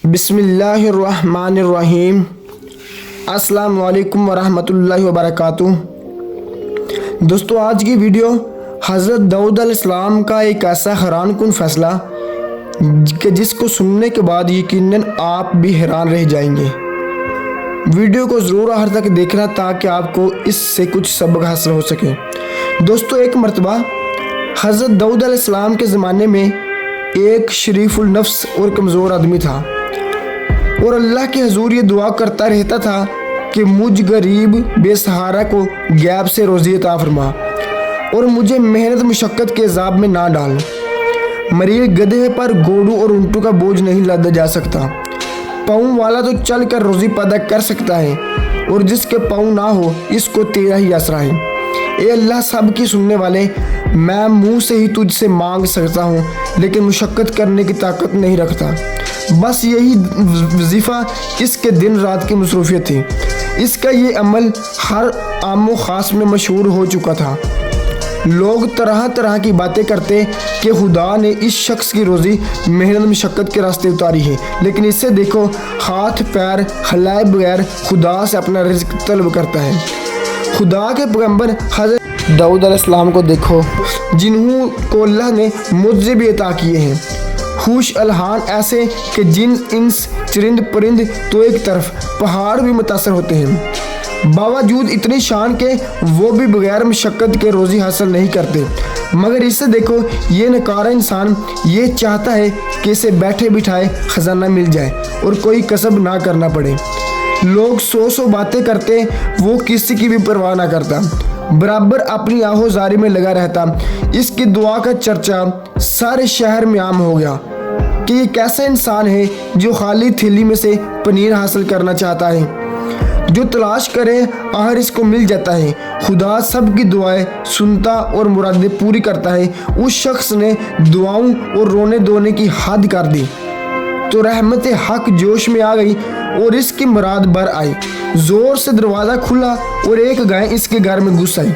بسم اللہ الرحمن الرحیم۔ السلام علیکم ورحمۃ اللہ وبرکاتہ۔ دوستو، آج کی ویڈیو حضرت داؤد علیہ السلام کا ایک ایسا حیران کن فیصلہ کہ جس کو سننے کے بعد یقیناً آپ بھی حیران رہ جائیں گے۔ ویڈیو کو ضرور آخر تک دیکھنا تاکہ آپ کو اس سے کچھ سبق حاصل ہو سکے۔ دوستو، ایک مرتبہ حضرت داؤد علیہ السلام کے زمانے میں ایک شریف النفس اور کمزور آدمی تھا، اور اللہ کے حضور یہ دعا کرتا رہتا تھا کہ مجھ غریب بے سہارا کو غیب سے روزی عطا فرما اور مجھے محنت مشقت کے عذاب میں نہ ڈال۔ مریض گدھے پر گھوڑوں اور اونٹوں کا بوجھ نہیں لادا جا سکتا۔ پاؤں والا تو چل کر روزی پیدا کر سکتا ہے، اور جس کے پاؤں نہ ہو اس کو تیرا ہی آسرا ہے۔ اے اللہ سب کی سننے والے، میں منہ سے ہی تجھ سے مانگ سکتا ہوں لیکن مشقت کرنے کی طاقت نہیں رکھتا۔ بس یہی وظیفہ اس کے دن رات کی مصروفیت تھی۔ اس کا یہ عمل ہر عام و خاص میں مشہور ہو چکا تھا۔ لوگ طرح طرح کی باتیں کرتے کہ خدا نے اس شخص کی روزی محنت مشقت کے راستے اتاری ہے، لیکن اسے دیکھو، ہاتھ پیر ہلائے بغیر خدا سے اپنا رزق طلب کرتا ہے۔ خدا کے پیغمبر حضرت داؤد علیہ السلام کو دیکھو، جنہوں کو اللہ نے معجزے بھی عطا کیے ہیں، ہوش الہان ایسے کہ جن انس چرند پرند تو ایک طرف، پہاڑ بھی متاثر ہوتے ہیں۔ باوجود اتنی شان کے وہ بھی بغیر مشقت کے روزی حاصل نہیں کرتے، مگر اسے دیکھو، یہ نکارہ انسان یہ چاہتا ہے کہ اسے بیٹھے بٹھائے خزانہ مل جائے اور کوئی کسب نہ کرنا پڑے۔ لوگ سو باتیں کرتے، وہ کسی کی بھی پرواہ نہ کرتا، برابر اپنی آہوزاری میں لگا رہتا۔ اس کی دعا کا چرچا سارے شہر میں عام ہو گیا کہ یہ کیسا انسان ہے جو خالی تھیلی میں سے پنیر حاصل کرنا چاہتا ہے، جو تلاش کرے آخر اس کو مل جاتا ہے۔ خدا سب کی دعائیں سنتا اور مرادیں پوری کرتا ہے۔ اس شخص نے دعاؤں اور رونے دھونے کی حد کر دی تو رحمت حق جوش میں آ گئی اور اس کی مراد بر آئی۔ زور سے دروازہ کھلا اور ایک گائے اس کے گھر میں گھس آئی۔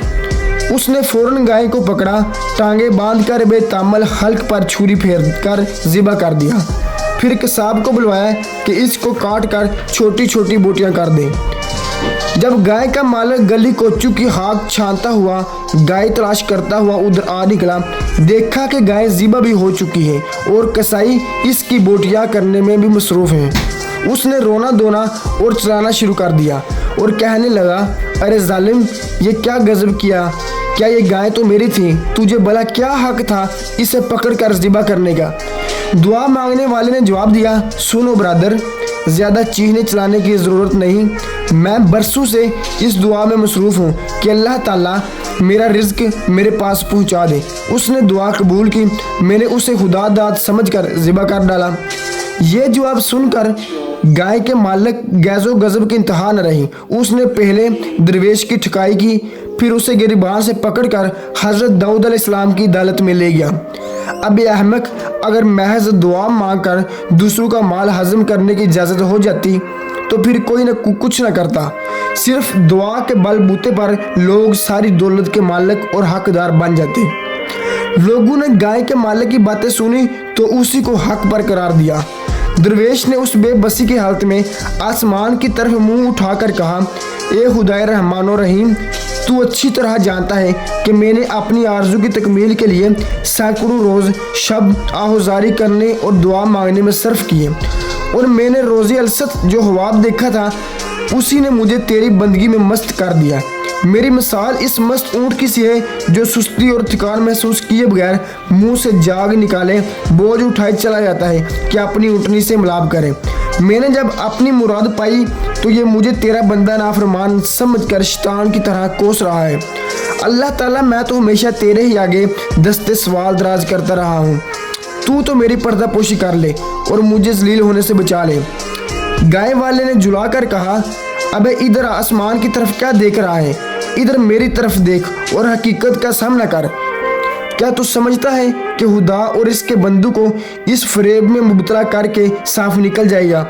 اس نے فوراً گائے کو پکڑا، ٹانگیں باندھ کر بے تامل حلق پر چھری پھیر کر ذبح کر دیا۔ پھر قصاب کو بلوایا کہ اس کو کاٹ کر چھوٹی چھوٹی بوٹیاں کر دیں۔ جب گائے کا مالک گلی کوچو کی خاک چھانتا ہوا گائے تلاش کرتا ہوا ادھر آ نکلا، دیکھا کہ گائے ذبح بھی ہو چکی ہے اور کسائی اس کی بوٹیاں کرنے میں بھی مصروف ہیں۔ اس نے رونا دھونا اور چلانا شروع کر دیا اور کہنے لگا، ارے ظالم، یہ کیا غضب کیا؟ کیا یہ گائے تو میری تھی؟ تجھے بھلا کیا حق تھا اسے پکڑ کر ذبح کرنے کا؟ دعا مانگنے والے نے جواب دیا، سنو برادر، زیادہ چیخنے چلانے کی ضرورت نہیں۔ میں برسوں سے اس دعا میں مصروف ہوں کہ اللہ تعالیٰ میرا رزق میرے پاس پہنچا دے۔ اس نے دعا قبول کی، میں نے اسے خدا داد سمجھ کر ذبح کر ڈالا۔ یہ جواب سن کر گائے کے مالک غیظ و غضب کی انتہا نہ رہی۔ اس نے پہلے درویش کی ٹھکائی کی، پھر اسے گریبان سے پکڑ کر حضرت داؤد علیہ السلام کی عدالت میں لے گیا۔ اب یہ احمق، اگر محض دعا مانگ کر دوسروں کا مال ہضم کرنے کی اجازت ہو جاتی تو پھر کوئی کچھ نہ کرتا۔ صرف دعا کے بل بوتے پر لوگ ساری دولت کے مالک اور حقدار بن جاتے۔ لوگوں نے گائے کے مالک کی باتیں سنی تو اسی کو حق پر قرار دیا۔ درویش نے اس بے بسی کی حالت میں آسمان کی طرف منہ اٹھا کر کہا، اے خدائے رحمان و رحیم، تو اچھی طرح جانتا ہے کہ میں نے اپنی آرزو کی تکمیل کے لیے سینکڑوں روز شب آہوزاری کرنے اور دعا مانگنے میں صرف کیے، اور میں نے روزی الست جو خواب دیکھا تھا اسی نے مجھے تیری بندگی میں مست کر دیا۔ میری مثال اس مست اونٹ کی سی ہے جو سستی اور تھکان محسوس کیے بغیر منہ سے جاگ نکالے بوجھ اٹھائے چلا جاتا ہے کہ اپنی اونٹنی سے ملاب کرے۔ میں نے جب اپنی مراد پائی تو یہ مجھے تیرا بندہ نافرمان سمجھ کر شیطان کی طرح کوس رہا ہے۔ اللہ تعالیٰ، میں تو ہمیشہ تیرے ہی آگے دستے سوال دراز کرتا رہا ہوں، تو میری پردہ پوشی کر لے اور مجھے ذلیل ہونے سے بچا لے۔ گائے والے نے جلا کر کہا، ابے ادھر آسمان کی طرف کیا دیکھ رہا ہے؟ ادھر میری طرف دیکھ اور حقیقت کا سامنا کر۔ کیا تو سمجھتا ہے کہ خدا اور اس کے بندوں کو اس فریب میں مبتلا کر کے صاف نکل جائے گا؟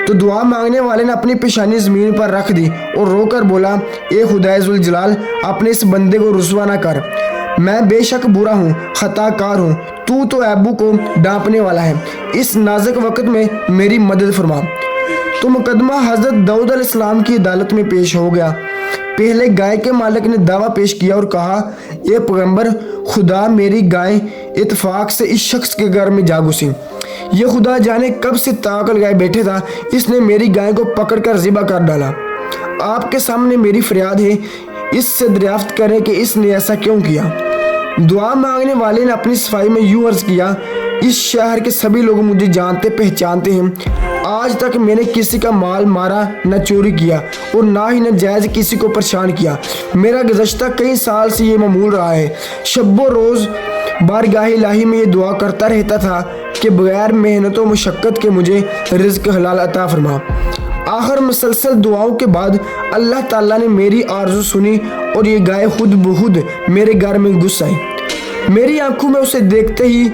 تو دعا مانگنے والے نے اپنی پیشانی زمین پر رکھ دی اور رو کر بولا، اے خدائے ذوالجلال، اپنے اس بندے کو رسوا نہ کر۔ मैं बेशक बुरा हूँ, खताकार हूँ, तू तो ऐबू को डांपने वाला है, इस नाजुक वक्त में मेरी मदद फरमा। तो मुकदमा हज़रत दाऊद अलैहिस्सलाम की अदालत में पेश हो गया। पहले गाय के मालिक ने दावा पेश किया और कहा, ये पैगंबर खुदा, मेरी गाय इत्तेफाक से इस शख्स के घर में जा घुसी। ये खुदा जाने कब से ताकल गाय बैठे था, इसने मेरी गाय को पकड़कर ज़िबा कर डाला। आपके सामने मेरी फरियाद है, इससे दरियाफ्त करें कि इसने ऐसा क्यों किया। दुआ मांगने वाले ने अपनी सफाई में यूं अर्ज किया, इस शहर के सभी लोग मुझे जानते पहचानते हैं। आज तक मैंने किसी का माल मारा न चोरी किया और ना ही नाजायज़ किसी को परेशान किया। मेरा गुज़श्ता कई साल से ये मामूल रहा है। शब्बो रोज़ बारगाह इलाही में ये दुआ करता रहता था कि बगैर मेहनत व मुशक्क़त के मुझे रिज़्क़ हलाल अता फरमा। आखिर मुसलसल दुआओं के बाद अल्लाह ताला ने मेरी आरज़ू सुनी और ये गाय खुद बखुद मेरे घर में घुस आई। मेरी आंखों में उसे देखते ही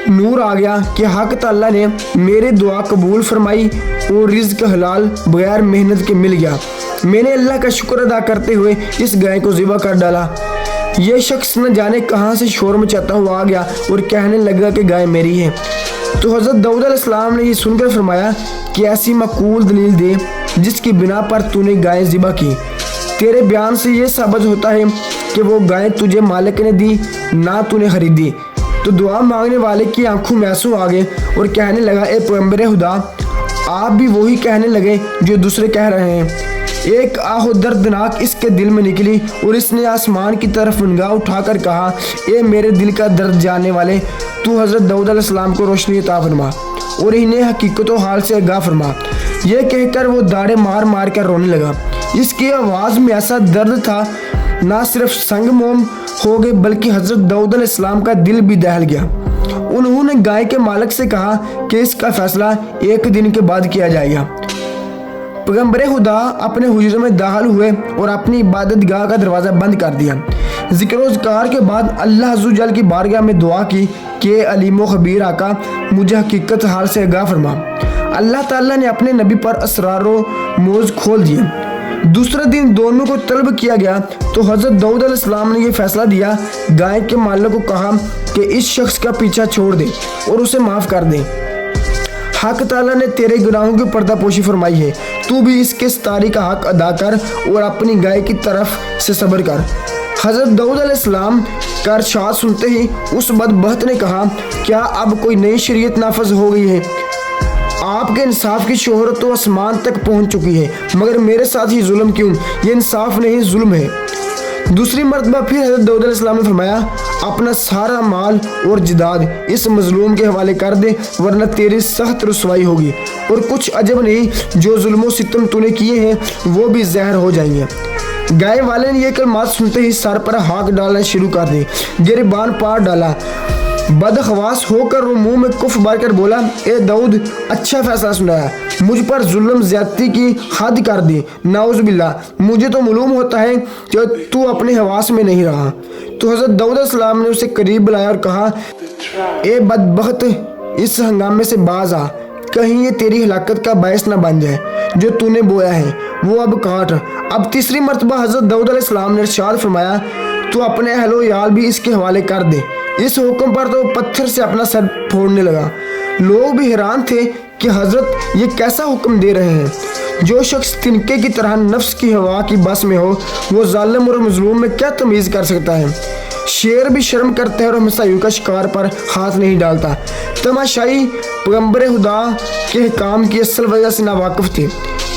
नूर आ गया कि हक ताला ने मेरी दुआ कबूल फरमाई और रिज़्क़ हलाल बगैर मेहनत के मिल गया। मैंने अल्लाह का शुक्र अदा करते हुए इस गाय को ज़िबा कर डाला। यह शख्स न जाने कहाँ से शोर मचाता हुआ आ गया और कहने लगा कि गाय मेरी है। तो हज़रत दाऊद अलैहिस्सलाम ने ये सुनकर फरमाया कि ऐसी मकूल दलील दे जिसकी बिना पर तूने गाय ज़िबा की। तेरे बयान से ये साबित होता है कि वो गाय तुझे मालिक ने दी, ना तूने खरीदी। तो दुआ मांगने वाले की आंखों में आंसू आ गए और कहने लगा, ए पैगंबर खुदा, आप भी वही कहने लगे जो दूसरे कह रहे हैं। एक आहो दर्दनाक इसके दिल में निकली और इसने आसमान की तरफ निगाह उठाकर कहा, ए मेरे दिल का दर्द जानने वाले, तू हज़रत दाऊद अलैहिस्सलाम को रोशनी अता फरमा और इन्हें हकीकत हाल से आगाह फरमा। यह कहकर वो दाढ़े मार मार कर रोने लगा। इसकी आवाज़ में ऐसा दर्द था, ना सिर्फ संग मोम हो गए बल्कि हज़रत दाऊद अलैहिस्सलाम का दिल भी दहल गया। उन्होंने गाय के मालिक से कहा कि इसका फैसला एक दिन के बाद किया जाएगा। पैगंबर खुदा अपने हुजूर में दाखिल हुए और अपनी इबादत गाह का दरवाज़ा बंद कर दिया। ज़िक्र-ओ-ज़कार के बाद अल्लाह अज़्ज़ व जल की बारगाह में दुआ की कि अलीम व खबीर आका, मुझे हकीकत हाल से आगाह फरमा। अल्लाह ताला ने अपने नबी पर असरारो मोज़ खोल दिए। दूसरे दिन दोनों को तलब किया गया तो हज़रत दाऊद अलैहिस्सलाम ने यह फैसला दिया। गाय के मालिक को कहा कि इस शख्स का पीछा छोड़ दे और उसे माफ़ कर दे। हक ताला ने तेरे गुनाहों की पर्दापोशी फरमाई है, तू भी इसके सतारी का हक अदा कर और अपनी गाय की तरफ से सब्र कर। हज़रत दाऊद अलैहिस्सलाम का इरशाद सुनते ही उस बदबख्त ने कहा, क्या अब कोई नई शरीयत नाफज हो गई है? आपके इंसाफ की शोहरत तो आसमान तक पहुंच चुकी है, मगर मेरे साथ ही जुल्म क्यों? ये इंसाफ नहीं, जुल्म है। दूसरी मरतबा फिर हज़रत दाऊद अलैहिस्सलाम ने फरमाया, अपना सारा माल और जिदाद इस मजलूम के हवाले कर दे, वरना तेरी सख्त रुसवाई होगी और कुछ अजब नहीं, जो जुल्म सितम तूने किए हैं वो भी जहर हो जाएंगे। गाय वाले ने यह कलमात सुनते ही सर पर हाथ डालना शुरू कर दी, गिरबान पार डाला। बदखवास होकर वो मुंह में कुफ भर कर बोला, ए दाऊद, अच्छा फैसला सुनाया, मुझ पर जुल्म ज्यादती की हद कर दी। नाउज़ बिल्लाह, मुझे तो मालूम होता है कि तू अपने हवास में नहीं रहा। तो हज़रत दाऊद अलैहिस्सलाम ने उसे करीब बुलाया और कहा, ए बदबख्त, इस हंगामे से बाज आ, कहीं ये तेरी हलाकत का बायस न बन जाए। जो तूने बोया है वो अब काट। अब तीसरी मरतबा हज़रत दाऊद अलैहिस्सलाम ने इरशाद फरमाया, तू अपने अहलो याल भी इसके हवाले कर दे। इस हुक्म पर तो पत्थर से अपना सर फोड़ने लगा। लोग भी हैरान थे कि हज़रत ये कैसा हुक्म दे रहे हैं। जो शख्स तिनके की तरह नफ्स की हवा की बस में हो, वो जालिम और मजलूम में क्या तमीज़ कर सकता है। शेर भी शर्म करता है और हमेशा यूं का शिकार पर हाथ नहीं डालता। तमाशाई पैगंबर खुदा के काम की असल वजह से नावाकिफ थे।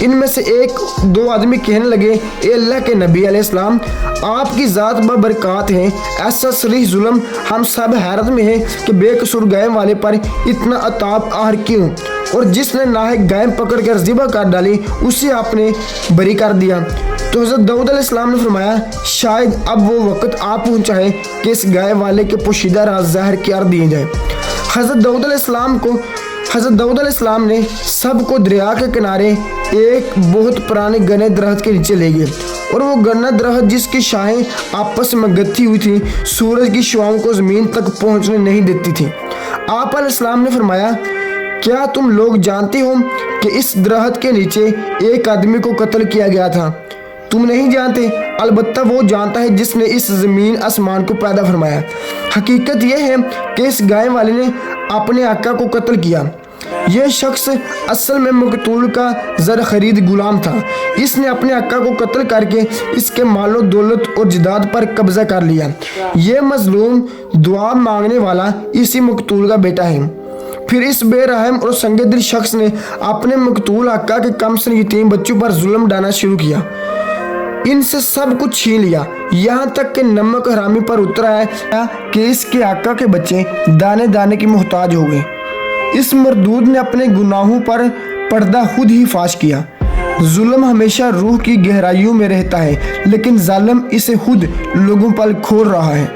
इनमें से एक दो आदमी कहने लगे, ए अल्लाह के नबी अलैहिस्सलाम, आपकी ज़ात बरकत है, ऐसा सरीह जुल्म हम सब हैरत में हैं कि बेकसूर गाय वाले पर इतना अताब आहर क्यों, और जिसने नाहक गाय पकड़ कर ज़िबा कर डाली उसे आपने बरी कर दिया। तो हज़रत दाऊद अलैहिस्सलाम ने फरमाया, शायद अब वो वक्त आ पहुँचा है कि इस गाय वाले के पोशीदा राज ज़ाहिर कर दिए जाए। हज़रत दाऊद अलैहिस्सलाम ने सबको दरिया के किनारे एक बहुत पुराने घने दरख्त के नीचे ले गए, और वो घना दरख्त जिसकी शाखें आपस में गत्थी हुई थी, सूरज की शुआओं को ज़मीन तक पहुंचने नहीं देती थी। आप अलैहिस्सलाम ने फरमाया, क्या तुम लोग जानते हो कि इस दरख्त के नीचे एक आदमी को कत्ल किया गया था? तुम नहीं जानते, अलबत्ता वो जानता है जिसने इस ज़मीन आसमान को पैदा फरमाया। हकीकत यह है कि इस गाय वाले ने अपने आका को कत्ल किया। यह शख्स असल में मकतूल का ज़र खरीद गुलाम था। इसने अपने आका को कत्ल करके इसके मालो दौलत और जदाद पर कब्जा कर लिया। यह मजलूम दुआ मांगने वाला इसी मकतूल का बेटा है। फिर इस बेरहम और संगदिल शख्स ने अपने मकतूल आका के कमसन यतीम बच्चों पर जुल्म डालना शुरू किया। इनसे सब कुछ छीन लिया, यहाँ तक कि नमक हरामी पर उतर आया कि इसके आका के बच्चे दाने दाने की मोहताज हो गए। इस मरदूद ने अपने गुनाहों पर पर्दा खुद ही फाश किया। जुल्म हमेशा रूह की गहराइयों में रहता है, लेकिन जालिम इसे खुद लोगों पर खोल रहा है।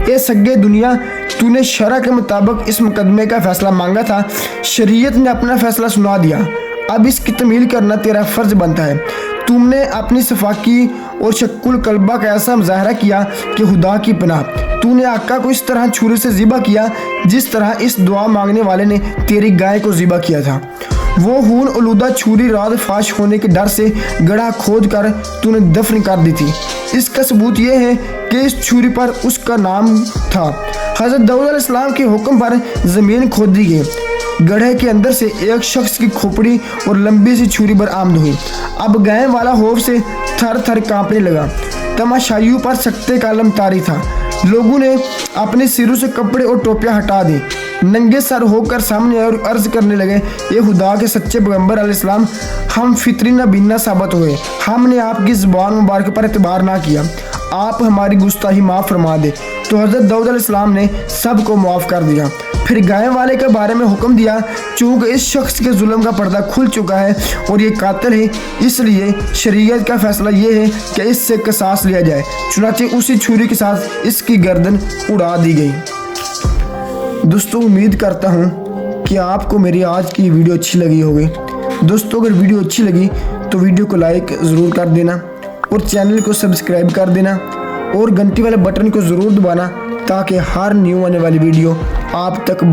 ए सगे दुनिया, तूने शरा के मुताबिक इस मुकदमे का फैसला मांगा था, शरीयत ने अपना फैसला सुना दिया। अब इसकी तमील करना तेरा फर्ज बनता है। तुमने अपनी सफाकी और शक्कुल कल्बा का ऐसा मुजाहरा किया कि खुदा की पनाह, तूने आका को इस तरह छुरी से ज़िबा किया जिस तरह इस दुआ मांगने वाले ने तेरी गाय को ज़िबा किया था। वो खून आलूदा छुरी रात फाश होने के डर से गड्ढा खोद कर तूने दफन कर दी थी। इसका सबूत यह है कि इस छुरी पर उसका नाम था। हज़रत दाऊद अलैहिस्सलाम के हुक्म पर ज़मीन खोदी गई। गड्ढे के अंदर से एक शख्स की खोपड़ी और लंबी सी छुरी बरामद हुई। अब गाय वाला खौफ से थर थर कांपने लगा। तमाशाइयों पर सख्ते का आलम तारी था। लोगों ने अपने सिरों से कपड़े और टोपियां हटा दी, नंगे सर होकर सामने आए और अर्ज करने लगे, ये खुदा के सच्चे पैगंबर अलैहिस्सलाम, हम फितरी नबीना साबित हुए। हमने आपकी ज़ुबान मुबारक पर एतबार ना किया। आप हमारी गुस्ताखी माफ़ फरमा दे। तो हज़रत दाऊद अलैहिस्सलाम ने सबको माफ़ कर दिया। फिर गाय वाले के बारे में हुक्म दिया, चूँकि इस शख्स के जुल्म का पर्दा खुल चुका है और ये कातिल है, इसलिए शरीयत का फैसला ये है कि इससे क़िसास लिया जाए। चुनांचे उसी छुरी के साथ इसकी गर्दन उड़ा दी गई। दोस्तों, उम्मीद करता हूँ कि आपको मेरी आज की वीडियो अच्छी लगी होगी। दोस्तों, अगर वीडियो अच्छी लगी तो वीडियो को लाइक ज़रूर कर देना और चैनल को सब्सक्राइब कर देना और घंटी वाले बटन को ज़रूर दबाना ताकि हर न्यू आने वाली वीडियो आप तक